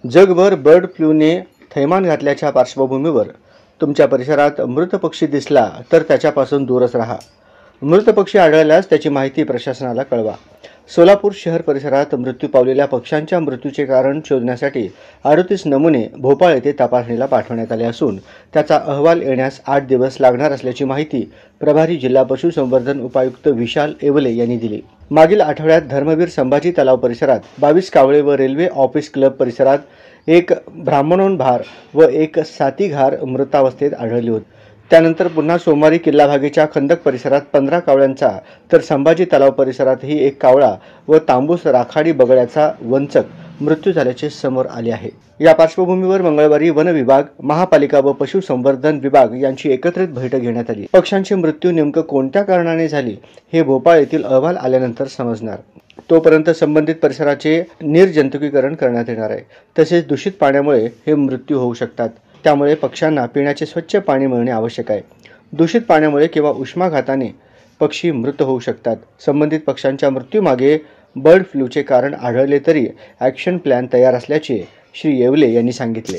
जगभर बर्ड फ्लूने थैमान घातल्याच्या पार्श्वभूमीवर तुमच्या परिसरात मृत पक्षी दिसला तर त्याच्यापासून दूरच राहा। मृत पक्षी आढळल्यास त्याची माहिती प्रशासनाला कळवा। सोलापूर शहर परिसरात मृत्यू पावलेल्या पक्ष्यांच्या मृत्यूचे कारण शोधण्यासाठी 38 नमुने भोपाळ येथे तपासणीला पाठवण्यात आले असून त्याचा अहवाल येण्यास 8 दिवस लागणार असल्याची माहिती प्रभारी जिल्हा पशुसंवर्धन उपायुक्त विशाल येवले यांनी दिली। मागील आठवड्यात धर्मवीर संभाजी तलाव परिसरात 22 कावळे व रेल्वे ऑफिस क्लब परिसरात एक ब्राह्मणोंभार व एक सातीघार मृतावस्थेत आढळली होती। त्यानंतर पुन्हा सोमवारी किल्ला भागेच्या खंदक परिसरात 15 कावळ्यांचा तर संभाजी तलाव परिसरातही एक कावळा व तांबूस राखाडी बगळ्याचा वंचक मृत्यू झाल्याचे समोर आले आहे। या पार्श्वभूमीवर मंगळवारी वन विभाग, महापालिका व पशुसंवर्धन विभाग यांची एकत्रित बैठक घेण्यात आली। पक्ष्यांची मृत्यू नेमकं कोणत्या कारणाने झाली हे भोपाळ येथील अहवाल आल्यानंतर समजणार। तोपर्यंत संबंधित परिसराचे निर्जंतुकीकरण करण्यात येणार आहे। तसेच दूषित पाण्यामुळे हे मृत्यू होऊ शकतात, त्यामुळे पक्ष्यांना पिण्याचे स्वच्छ पाणी मिळणे आवश्यक आहे। दूषित पाण्यामुळे किंवा उष्माघाताने पक्षी मृत होऊ शकतात। संबंधित पक्ष्यांच्या मृत्यूमागे बर्ड फ्लूचे कारण आढळले तरी ॲक्शन प्लॅन तयार असल्याचे श्री येवले यांनी सांगितले।